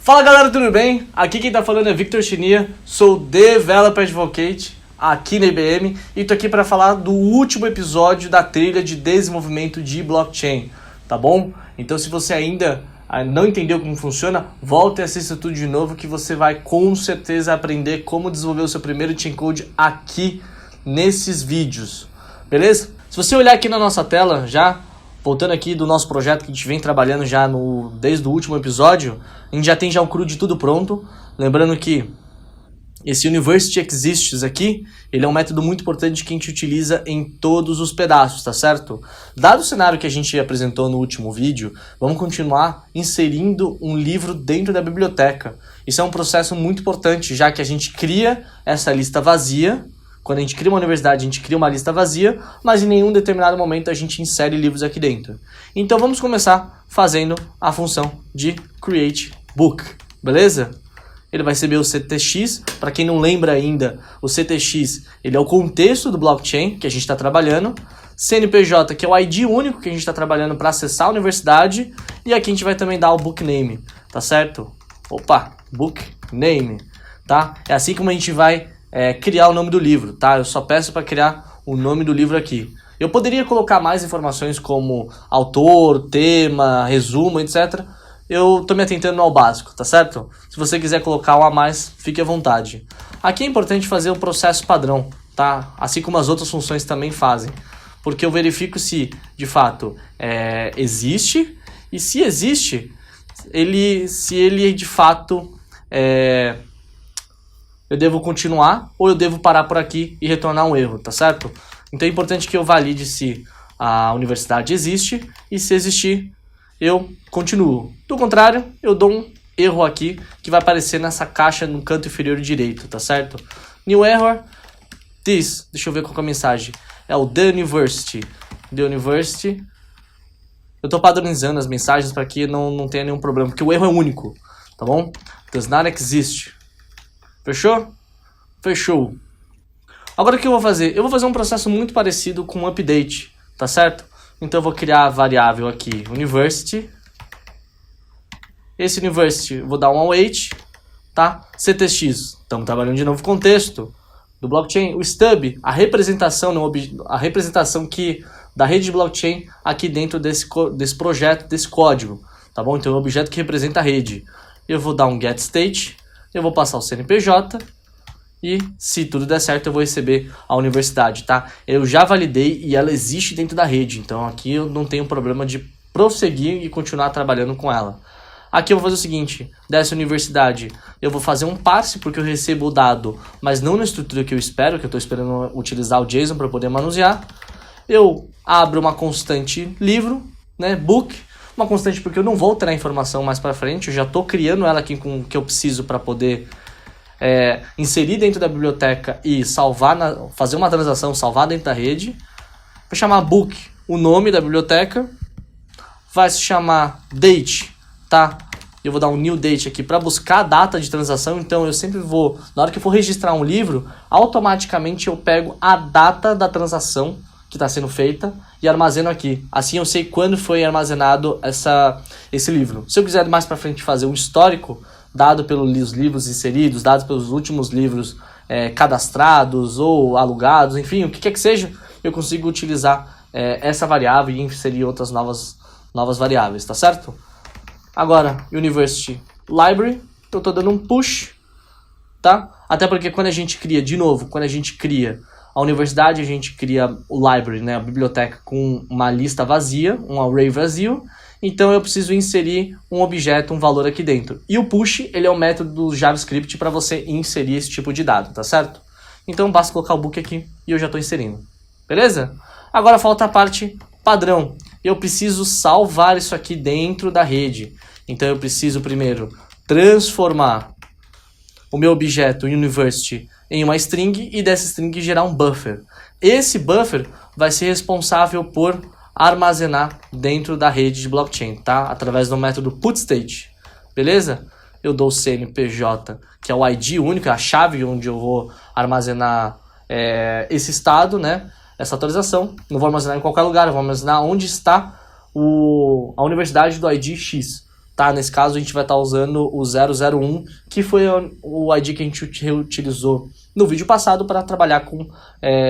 Fala galera, tudo bem? Aqui quem tá falando é Victor Chinia, sou Developer Advocate aqui na IBM e tô aqui para falar do último episódio da trilha de desenvolvimento de blockchain, tá bom? Então se você ainda não entendeu como funciona, volta e assista tudo de novo que você vai com certeza aprender como desenvolver o seu primeiro chain code aqui nesses vídeos, beleza? Se você olhar aqui na nossa tela já, voltando aqui do nosso projeto que a gente vem trabalhando já desde o último episódio, a gente já tem o CRUD tudo pronto. Lembrando que esse University Exists aqui, ele é um método muito importante que a gente utiliza em todos os pedaços, tá certo? Dado o cenário que a gente apresentou no último vídeo, vamos continuar inserindo um livro dentro da biblioteca. Isso é um processo muito importante, já que a gente cria essa lista vazia. Quando a gente cria uma universidade, a gente cria uma lista vazia, mas em nenhum determinado momento a gente insere livros aqui dentro. Então vamos começar fazendo a função de create book, beleza? Ele vai receber o CTX. Para quem não lembra ainda, o CTX ele é o contexto do blockchain que a gente está trabalhando. CNPJ, que é o ID único que a gente está trabalhando para acessar a universidade. E aqui a gente vai também dar o book name, tá certo? Opa, book name, tá? É assim como a gente vai criar o nome do livro, tá? Eu só peço para criar o nome do livro aqui. Eu poderia colocar mais informações como autor, tema, resumo, etc. Eu tô me atentando ao básico, tá certo? Se você quiser colocar um a mais, fique à vontade. Aqui é importante fazer o processo padrão, tá? Assim como as outras funções também fazem. Porque eu verifico se, de fato, existe. E se existe, se ele de fato... eu devo continuar ou eu devo parar por aqui e retornar um erro, tá certo? Então é importante que eu valide se a universidade existe e se existir, eu continuo. Do contrário, eu dou um erro aqui que vai aparecer nessa caixa no canto inferior direito, tá certo? New error, this, deixa eu ver qual é a mensagem. É o The University. The University. Eu tô padronizando as mensagens para que não tenha nenhum problema, porque o erro é único, tá bom? Does not exist. Fechou? Fechou. Agora o que eu vou fazer? Eu vou fazer um processo muito parecido com o update, tá certo? Então eu vou criar a variável aqui, university. Esse university eu vou dar um await, tá? CTX, estamos trabalhando de novo contexto do blockchain. O stub, a representação da rede de blockchain aqui dentro desse projeto, desse código, tá bom? Então é o objeto que representa a rede. Eu vou dar um get state. Eu vou passar o CNPJ e, se tudo der certo, eu vou receber a universidade, tá? Eu já validei e ela existe dentro da rede, então aqui eu não tenho problema de prosseguir e continuar trabalhando com ela. Aqui eu vou fazer o seguinte, dessa universidade, eu vou fazer um parse porque eu recebo o dado, mas não na estrutura que eu espero, que eu estou esperando utilizar o JSON para poder manusear. Eu abro uma constante livro, né, book. Uma constante porque eu não vou ter a informação mais para frente, eu já estou criando ela aqui com o que eu preciso para poder inserir dentro da biblioteca e fazer uma transação, salvar dentro da rede. Vou chamar book o nome da biblioteca, vai se chamar date, tá? Eu vou dar um new date aqui para buscar a data de transação, então eu sempre vou, na hora que eu for registrar um livro, automaticamente eu pego a data da transação que está sendo feita e armazeno aqui. Assim eu sei quando foi armazenado esse livro. Se eu quiser mais para frente fazer um histórico, dado pelos livros inseridos, dados pelos últimos livros cadastrados ou alugados, enfim, o que quer que seja, eu consigo utilizar essa variável e inserir outras novas variáveis, tá certo? Agora, University Library, eu estou dando um push, tá? Até porque quando a gente cria a universidade, a gente cria o library, né, a biblioteca com uma lista vazia, um array vazio, então eu preciso inserir um objeto, um valor aqui dentro. E o push, ele é um método do JavaScript para você inserir esse tipo de dado, tá certo? Então basta colocar o book aqui e eu já estou inserindo, beleza? Agora falta a parte padrão. Eu preciso salvar isso aqui dentro da rede. Então eu preciso primeiro transformar o meu objeto university em uma string e dessa string gerar um buffer. Esse buffer vai ser responsável por armazenar dentro da rede de blockchain, tá? Através do método putState, beleza? Eu dou o CNPJ, que é o ID único, a chave onde eu vou armazenar esse estado, né? Essa atualização. Não vou armazenar em qualquer lugar, eu vou armazenar onde está a universidade do ID X. tá? Nesse caso a gente vai estar usando o 001, que foi o ID que a gente reutilizou no vídeo passado para trabalhar com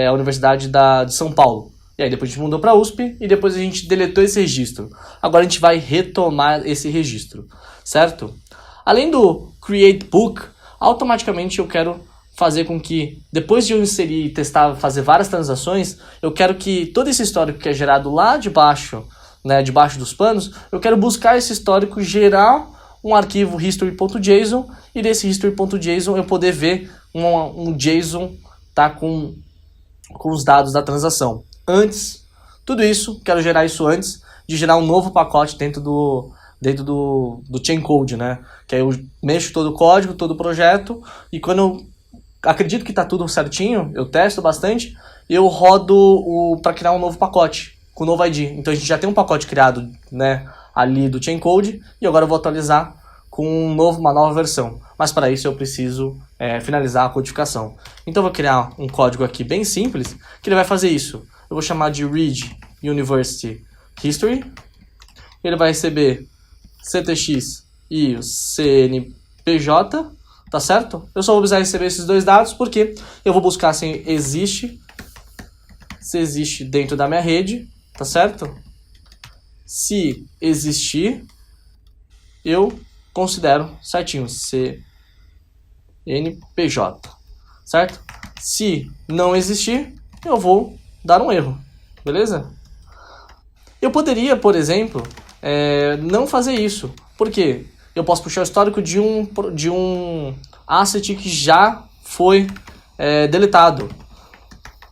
a Universidade de São Paulo. E aí depois a gente mudou para a USP e depois a gente deletou esse registro. Agora a gente vai retomar esse registro, certo? Além do Create Book, automaticamente eu quero fazer com que, depois de eu inserir e testar, fazer várias transações, eu quero que todo esse histórico que é gerado lá de baixo, né, debaixo dos panos, eu quero buscar esse histórico, gerar um arquivo history.json e desse history.json eu poder ver um JSON, tá, com os dados da transação. Antes, tudo isso, quero gerar isso antes de gerar um novo pacote dentro do chain code, né? Que aí eu mexo todo o código, todo o projeto, e quando eu acredito que está tudo certinho, eu testo bastante, eu rodo para criar um novo pacote com o novo ID. Então a gente já tem um pacote criado, né, ali do chain code, e agora eu vou atualizar com uma nova versão. Mas para isso eu preciso finalizar a codificação. Então eu vou criar um código aqui bem simples, que ele vai fazer isso. Eu vou chamar de read university history. Ele vai receber CTX e o CNPJ, tá certo? Eu só vou precisar receber esses dois dados porque eu vou buscar se existe dentro da minha rede, tá certo? Se existir, eu considero certinho CNPJ, certo? Se não existir, eu vou dar um erro, beleza? Eu poderia, por exemplo, não fazer isso. Por quê? Eu posso puxar o histórico de um asset que já foi deletado.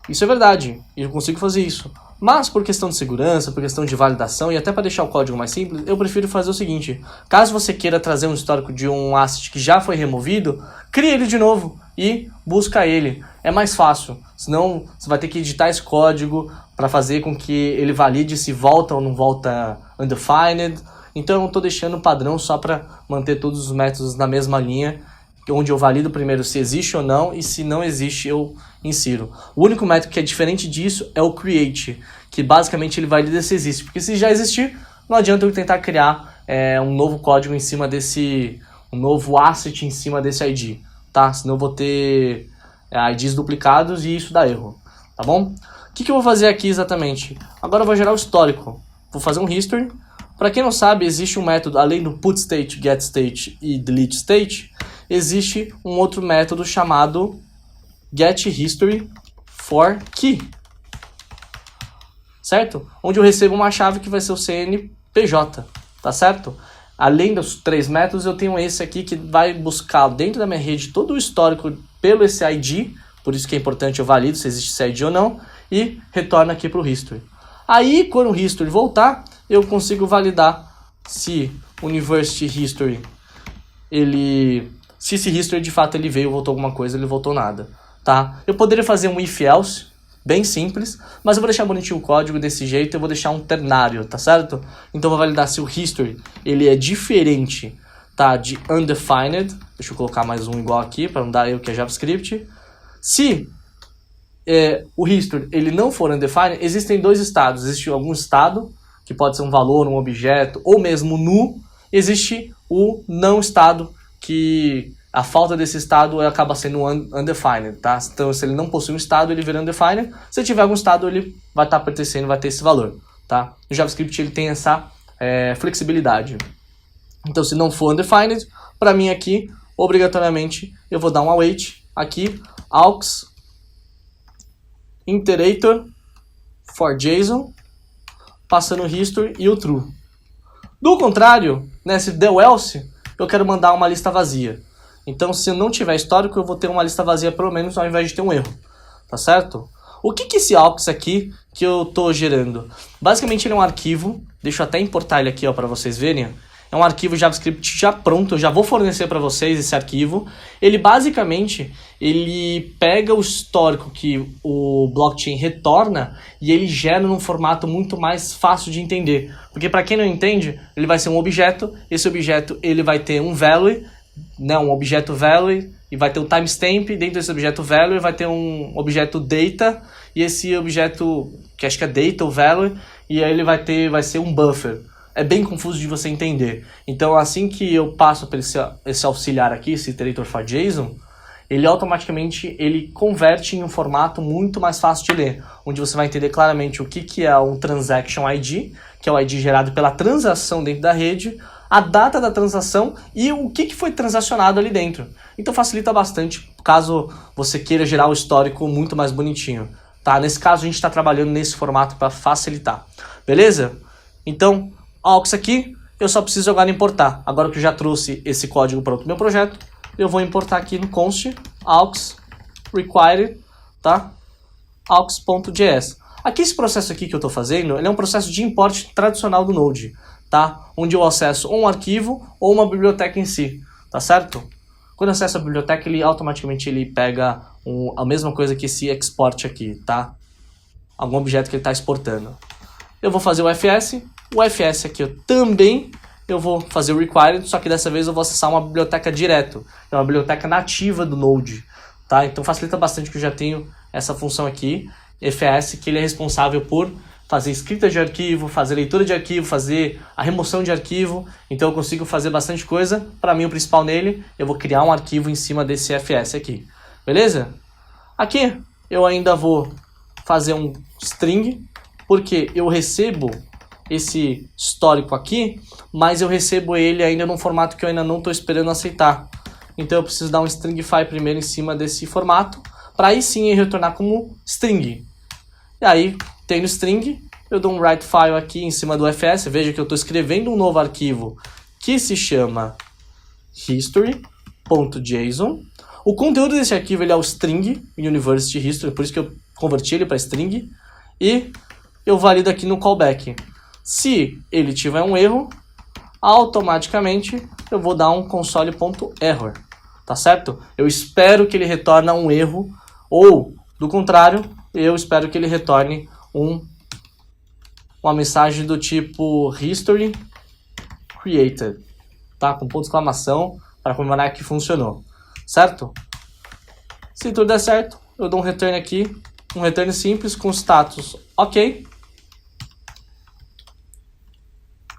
Isso é verdade, e eu consigo fazer isso. Mas por questão de segurança, por questão de validação e até para deixar o código mais simples, eu prefiro fazer o seguinte. Caso você queira trazer um histórico de um asset que já foi removido, cria ele de novo e busca ele. É mais fácil, senão você vai ter que editar esse código para fazer com que ele valide se volta ou não volta undefined. Então eu não estou deixando o padrão só para manter todos os métodos na mesma linha, onde eu valido primeiro se existe ou não, e se não existe eu insiro. O único método que é diferente disso é o create, que basicamente ele valida se existe, porque se já existir, não adianta eu tentar criar um novo código em cima um novo asset em cima desse ID, tá? Senão eu vou ter IDs duplicados e isso dá erro, tá bom? O que eu vou fazer aqui exatamente? Agora eu vou gerar o histórico, vou fazer um history. Para quem não sabe, existe um método, além do put state, get state e delete state, existe um outro método chamado get history for key, certo? Onde eu recebo uma chave que vai ser o CNPJ, tá certo? Além dos 3 métodos, eu tenho esse aqui que vai buscar dentro da minha rede todo o histórico pelo esse ID, por isso que é importante eu valido se existe esse ID ou não, e retorna aqui para o history. Aí, quando o history voltar, eu consigo validar se University History, se esse history de fato ele veio, voltou alguma coisa, ele voltou nada, tá? Eu poderia fazer um if else, bem simples, mas eu vou deixar bonitinho o código desse jeito, eu vou deixar um ternário, tá certo? Então eu vou validar se o history, ele é diferente, tá, de undefined, deixa eu colocar mais um igual aqui, para não dar erro que é JavaScript. Se o history ele não for undefined, existem 2 estados. Existe algum estado, que pode ser um valor, um objeto, ou mesmo nu. Existe o não estado, que a falta desse estado acaba sendo undefined, tá? Então, se ele não possui um estado, ele vira undefined. Se tiver algum estado, ele vai estar pertencendo, vai ter esse valor, tá? O JavaScript ele tem essa flexibilidade. Então, se não for undefined, para mim aqui, obrigatoriamente, eu vou dar um await aqui, aux iterator for JSON, passando o history e o true. Do contrário, né, se der o else, eu quero mandar uma lista vazia. Então, se eu não tiver histórico, eu vou ter uma lista vazia pelo menos ao invés de ter um erro, tá certo? O que é esse aux aqui que eu estou gerando? Basicamente ele é um arquivo, deixa eu até importar ele aqui para vocês verem. É um arquivo JavaScript já pronto, eu já vou fornecer para vocês esse arquivo. Ele basicamente, ele pega o histórico que o blockchain retorna e ele gera num formato muito mais fácil de entender. Porque para quem não entende, ele vai ser um objeto, esse objeto ele vai ter um value, né, um objeto value, e vai ter um timestamp, dentro desse objeto value vai ter um objeto data, e esse objeto, que acho que é data ou value, e aí ele vai ser um buffer. é bem confuso de você entender. Então, assim que eu passo por esse auxiliar aqui, esse iterator for JSON, ele automaticamente converte em um formato muito mais fácil de ler, onde você vai entender claramente o que é um Transaction ID, que é o ID gerado pela transação dentro da rede, a data da transação e o que foi transacionado ali dentro. Então facilita bastante, caso você queira gerar o histórico muito mais bonitinho. Tá? Nesse caso a gente está trabalhando nesse formato para facilitar. Beleza? Então, AUX aqui, eu só preciso agora importar. Agora que eu já trouxe esse código para o meu projeto, eu vou importar aqui no const aux required, tá? aux.js. Aqui esse processo aqui que eu estou fazendo, ele é um processo de import tradicional do Node, tá? Onde eu acesso um arquivo ou uma biblioteca em si, tá certo? Quando eu acesso a biblioteca, ele automaticamente pega a mesma coisa que esse export aqui, tá? Algum objeto que ele está exportando. Eu vou fazer o FS aqui eu vou fazer o required, só que dessa vez eu vou acessar uma biblioteca direto. É uma biblioteca nativa do Node, tá? Então facilita bastante que eu já tenho essa função aqui, FS, que ele é responsável por fazer escrita de arquivo, fazer leitura de arquivo, fazer a remoção de arquivo. Então eu consigo fazer bastante coisa. Para mim o principal nele, eu vou criar um arquivo em cima desse FS aqui. Beleza? Aqui eu ainda vou fazer um string, porque eu recebo esse histórico aqui, mas eu recebo ele ainda num formato que eu ainda não estou esperando aceitar. Então eu preciso dar um stringify primeiro em cima desse formato, para aí sim ele retornar como string. E aí, tendo string, eu dou um write file aqui em cima do FS, veja que eu estou escrevendo um novo arquivo que se chama history.json. O conteúdo desse arquivo ele é o string University History, por isso que eu converti ele para string, e eu valido aqui no callback. Se ele tiver um erro, automaticamente eu vou dar um console.error, tá certo? Eu espero que ele retorne um erro, ou do contrário, eu espero que ele retorne uma mensagem do tipo history created, tá? Com ponto de exclamação para comemorar que funcionou, certo? Se tudo der certo, eu dou um return aqui, um return simples com status ok,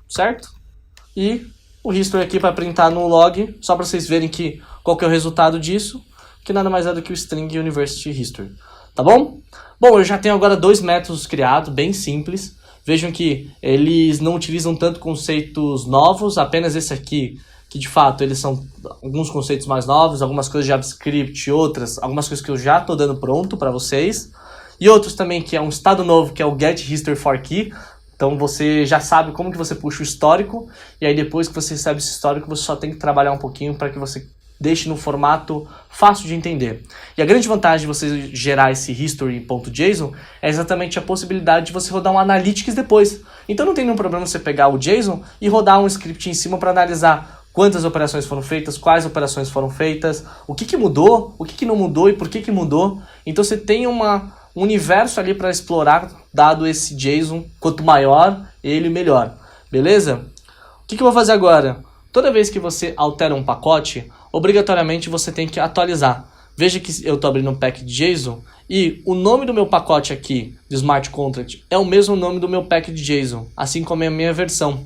certo? E o history aqui para printar no log, só para vocês verem qual que é o resultado disso, que nada mais é do que o string University History, tá bom? Bom, eu já tenho agora 2 métodos criados, bem simples. Vejam que eles não utilizam tanto conceitos novos, apenas esse aqui, que de fato eles são alguns conceitos mais novos, algumas coisas de JavaScript, algumas coisas que eu já estou dando pronto para vocês, e outros também que é um estado novo, que é o Get History for Key. Então você já sabe como que você puxa o histórico, e aí depois que você recebe esse histórico, você só tem que trabalhar um pouquinho para que você deixe no formato fácil de entender. E a grande vantagem de você gerar esse history.json é exatamente a possibilidade de você rodar um analytics depois. Então não tem nenhum problema você pegar o JSON e rodar um script em cima para analisar quantas operações foram feitas, quais operações foram feitas, o que mudou, o que não mudou e por que mudou. Então você tem um universo ali para explorar, dado esse JSON, quanto maior ele, melhor. Beleza? O que eu vou fazer agora? Toda vez que você altera um pacote, obrigatoriamente você tem que atualizar. Veja que eu estou abrindo um pack de JSON e o nome do meu pacote aqui, de Smart Contract, é o mesmo nome do meu pack de JSON, assim como é a minha versão.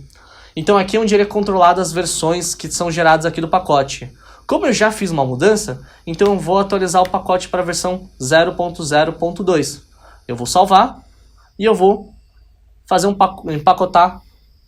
Então aqui é onde ele é controlado as versões que são geradas aqui do pacote. Como eu já fiz uma mudança, então eu vou atualizar o pacote para a versão 0.0.2. Eu vou salvar e eu vou fazer empacotar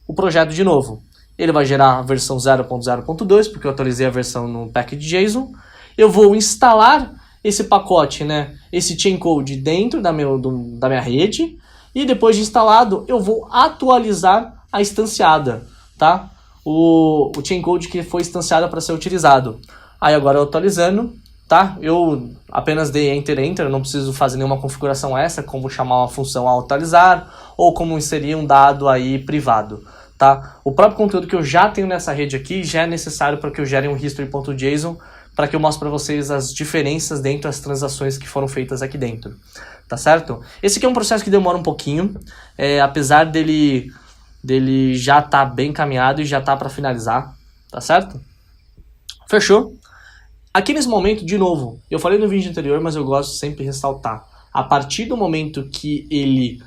o projeto de novo. Ele vai gerar a versão 0.0.2, porque eu atualizei a versão no package JSON. Eu vou instalar esse pacote, esse chain code dentro da minha rede. E depois de instalado, eu vou atualizar a instanciada, tá? O chain code que foi instanciado para ser utilizado. Aí agora eu atualizando, tá? Eu apenas dei Enter, eu não preciso fazer nenhuma configuração extra, como chamar uma função ao atualizar, ou como inserir um dado aí privado. Tá? O próprio conteúdo que eu já tenho nessa rede aqui já é necessário para que eu gere um history.json, para que eu mostre para vocês as diferenças dentro das transações que foram feitas aqui dentro, tá certo? Esse aqui é um processo que demora um pouquinho, apesar dele já estar bem caminhado e já tá para finalizar, tá certo? Fechou? Aqui nesse momento, de novo, eu falei no vídeo anterior, mas eu gosto sempre de ressaltar, a partir do momento que ele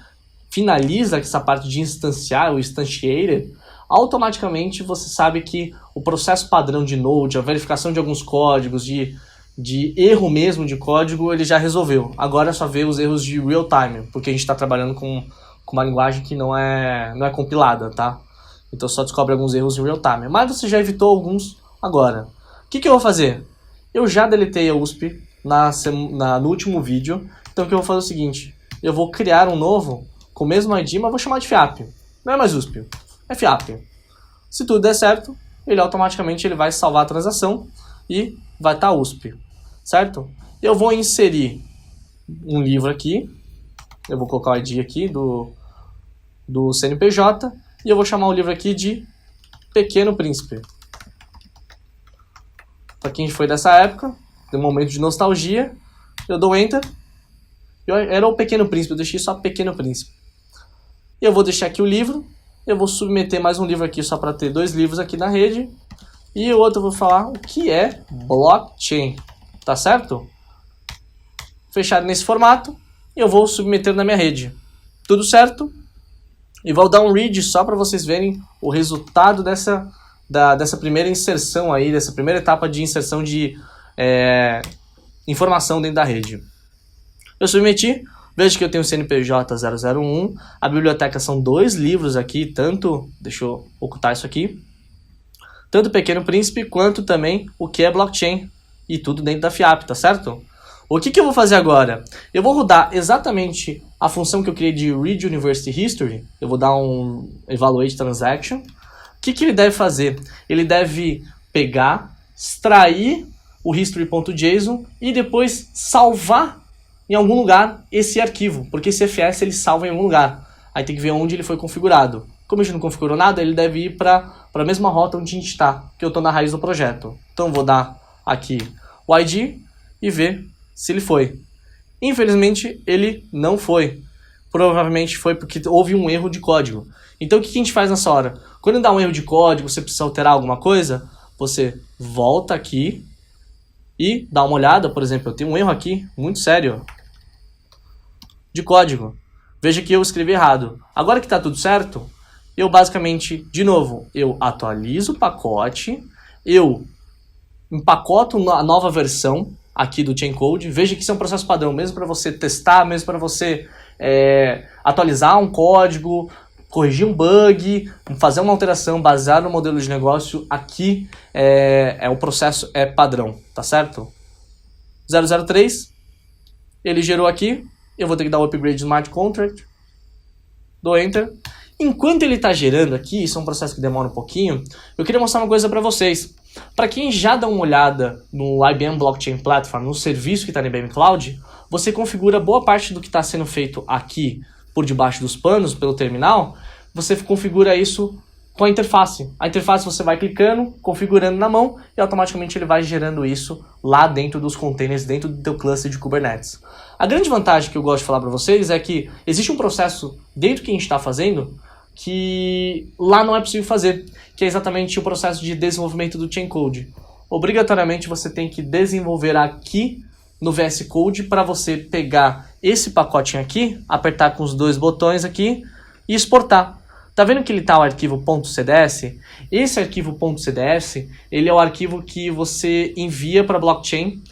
finaliza essa parte de instanciar, o instantiated, automaticamente você sabe que o processo padrão de Node, a verificação de alguns códigos, de erro mesmo de código, ele já resolveu. Agora é só ver os erros de real time, porque a gente está trabalhando com uma linguagem que não é compilada, tá? Então só descobre alguns erros em real time. Mas você já evitou alguns agora. O que eu vou fazer? Eu já deletei a USP no último vídeo, então o que eu vou fazer é o seguinte, eu vou criar um novo com o mesmo ID, mas vou chamar de FIAP. Não é mais USP, é FIAP. Se tudo der certo, ele automaticamente vai salvar a transação e vai estar USP, certo? Eu vou inserir um livro aqui, eu vou colocar o ID aqui do CNPJ e eu vou chamar o livro aqui de Pequeno Príncipe. Para quem foi dessa época, tem um momento de nostalgia, eu dou Enter, era o Pequeno Príncipe, eu deixei só Pequeno Príncipe. Eu vou deixar aqui o livro, eu vou submeter mais um livro aqui só para ter 2 livros aqui na rede, e o outro eu vou falar o que é blockchain, tá certo? Fechado nesse formato, eu vou submeter na minha rede. Tudo certo? E vou dar um read só para vocês verem o resultado dessa primeira inserção aí, dessa primeira etapa de inserção de informação dentro da rede. Eu submeti, vejo que eu tenho o CNPJ 001, a biblioteca são 2 livros aqui, deixa eu ocultar isso aqui, tanto o Pequeno Príncipe quanto também o que é blockchain, e tudo dentro da FIAP, tá certo? O que eu vou fazer agora? Eu vou rodar exatamente a função que eu criei de Read University History, eu vou dar um Evaluate Transaction. O que ele deve fazer? Ele deve pegar, extrair o history.json e depois salvar em algum lugar esse arquivo, porque esse FS ele salva em algum lugar. Aí tem que ver onde ele foi configurado. Como a gente não configurou nada, ele deve ir para a mesma rota onde a gente está, que eu estou na raiz do projeto. Então eu vou dar aqui o ID e ver se ele foi. Infelizmente ele não foi. Provavelmente foi porque houve um erro de código. Então o que a gente faz nessa hora? Quando dá um erro de código, você precisa alterar alguma coisa, você volta aqui e dá uma olhada. Por exemplo, eu tenho um erro aqui, muito sério, de código. Veja que eu escrevi errado. Agora que está tudo certo, eu basicamente, de novo, eu atualizo o pacote, eu empacoto a nova versão aqui do Chain Code. Veja que isso é um processo padrão, mesmo para você testar, mesmo para você atualizar um código, corrigir um bug, fazer uma alteração baseada no modelo de negócio. Aqui o processo é padrão, tá certo? 003, ele gerou aqui, eu vou ter que dar o upgrade no smart contract, dou Enter. Enquanto ele está gerando aqui, isso é um processo que demora um pouquinho, eu queria mostrar uma coisa para vocês. Para quem já dá uma olhada no IBM Blockchain Platform, no serviço que está no IBM Cloud, você configura boa parte do que está sendo feito aqui por debaixo dos panos, pelo terminal, você configura isso com a interface. A interface você vai clicando, configurando na mão e automaticamente ele vai gerando isso lá dentro dos containers, dentro do teu cluster de Kubernetes. A grande vantagem que eu gosto de falar para vocês é que existe um processo dentro que a gente está fazendo que lá não é possível fazer, que é exatamente o processo de desenvolvimento do Chain Code. Obrigatoriamente você tem que desenvolver aqui no VS Code para você pegar esse pacotinho aqui, apertar com os 2 botões aqui e exportar. Tá vendo que ele tá o arquivo .cds? Esse arquivo .cds, ele é o arquivo que você envia para a blockchain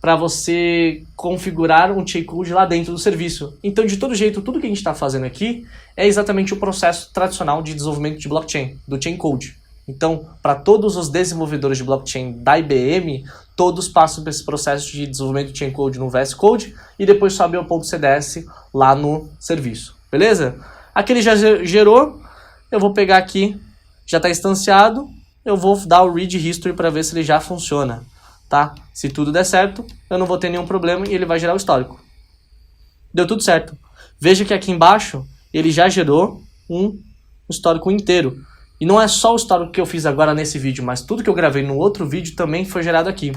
para você configurar um Chain Code lá dentro do serviço. Então, de todo jeito, tudo que a gente está fazendo aqui é exatamente o processo tradicional de desenvolvimento de blockchain, do Chain Code. Então, para todos os desenvolvedores de blockchain da IBM, todos passam por esse processo de desenvolvimento de Chain Code no VS Code e depois sobe ao .cds lá no serviço. Beleza? Aqui ele já gerou, eu vou pegar aqui, já está instanciado, eu vou dar o read history para ver se ele já funciona. Tá? Se tudo der certo, eu não vou ter nenhum problema e ele vai gerar o histórico. Deu tudo certo. Veja que aqui embaixo ele já gerou um histórico inteiro. E não é só o histórico que eu fiz agora nesse vídeo, mas tudo que eu gravei no outro vídeo também foi gerado aqui.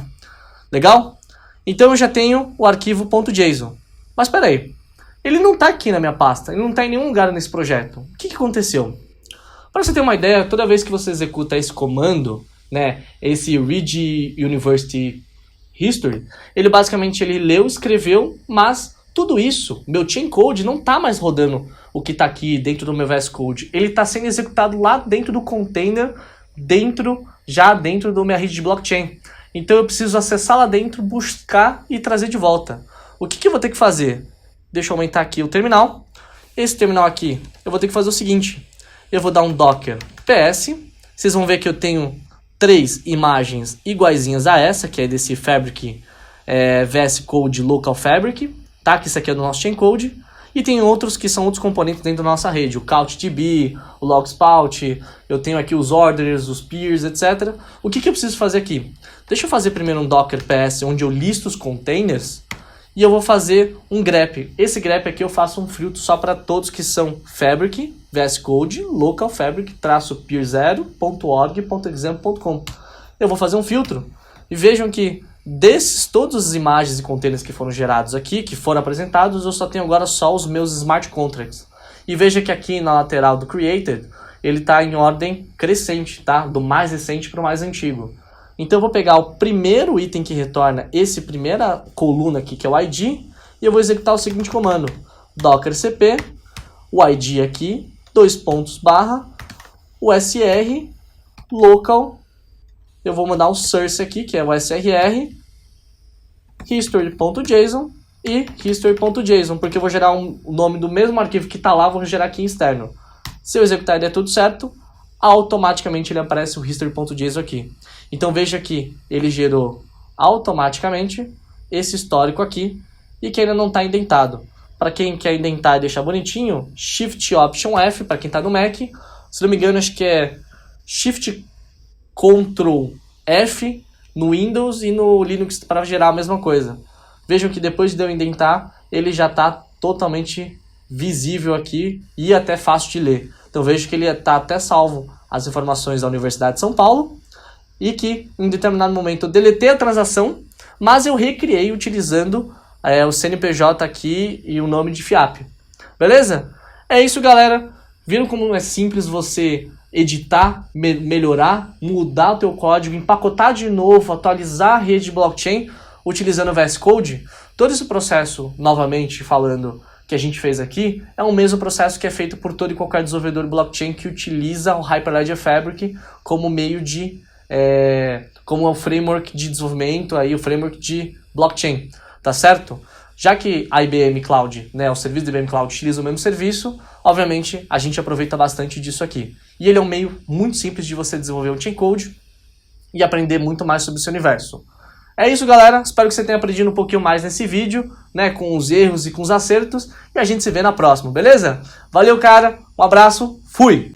Legal? Então eu já tenho o arquivo .json. Mas espera aí, ele não está aqui na minha pasta, ele não está em nenhum lugar nesse projeto. O que aconteceu? Para você ter uma ideia, toda vez que você executa esse comando, né, esse Read University History, ele basicamente leu, escreveu, mas tudo isso, meu Chain Code não está mais rodando o que está aqui dentro do meu VS Code, ele está sendo executado lá dentro do container, já dentro do minha rede de blockchain. Então eu preciso acessar lá dentro, buscar e trazer de volta. O que eu vou ter que fazer? Deixa eu aumentar aqui o terminal. Esse terminal aqui, eu vou ter que fazer o seguinte. Eu vou dar um docker ps. Vocês vão ver que eu tenho 3 imagens iguaizinhas a essa, que é desse Fabric VS Code Local Fabric, tá? Que isso aqui é do nosso chain code. E tem outros que são outros componentes dentro da nossa rede, o CouchDB, o Logspout, eu tenho aqui os orders, os peers, etc. O que eu preciso fazer aqui? Deixa eu fazer primeiro um docker ps, onde eu listo os containers, e eu vou fazer um grep. Esse grep aqui eu faço um filtro só para todos que são Fabric, VS Code, Local Fabric, -peer0.org.example.com. Eu vou fazer um filtro. E vejam que desses todas as imagens e containers que foram gerados aqui, que foram apresentados, eu só tenho agora só os meus smart contracts. E veja que aqui na lateral do created, ele está em ordem crescente, tá? Do mais recente para o mais antigo. Então eu vou pegar o primeiro item que retorna essa primeira coluna aqui, que é o ID, e eu vou executar o seguinte comando: docker cp, o ID aqui, /usr, local, eu vou mandar um source aqui, que é o srr, history.json e history.json, porque eu vou gerar o nome do mesmo arquivo que está lá, vou gerar aqui externo. Se eu executar e der tudo certo, automaticamente ele aparece o history.json aqui. Então veja que ele gerou automaticamente esse histórico aqui e que ainda não está indentado. Para quem quer indentar e deixar bonitinho, Shift Option F para quem está no Mac. Se não me engano, acho que é Shift Ctrl F no Windows e no Linux para gerar a mesma coisa. Vejam que depois de eu indentar, ele já está totalmente visível aqui e até fácil de ler. Então vejo que ele está até salvo as informações da Universidade de São Paulo e que em determinado momento eu deletei a transação, mas eu recriei utilizando o CNPJ aqui e o nome de FIAP. Beleza? É isso, galera. Viram como é simples você editar, melhorar, mudar o teu código, empacotar de novo, atualizar a rede de blockchain utilizando o VS Code? Todo esse processo, novamente falando, que a gente fez aqui, é o mesmo processo que é feito por todo e qualquer desenvolvedor de blockchain que utiliza o Hyperledger Fabric como meio de como o framework de desenvolvimento, aí, o framework de blockchain, tá certo? Já que a IBM Cloud, o serviço da IBM Cloud utiliza o mesmo serviço, obviamente a gente aproveita bastante disso aqui. E ele é um meio muito simples de você desenvolver um chain code e aprender muito mais sobre o seu universo. É isso, galera. Espero que você tenha aprendido um pouquinho mais nesse vídeo, com os erros e com os acertos, e a gente se vê na próxima, beleza? Valeu, cara. Um abraço. Fui!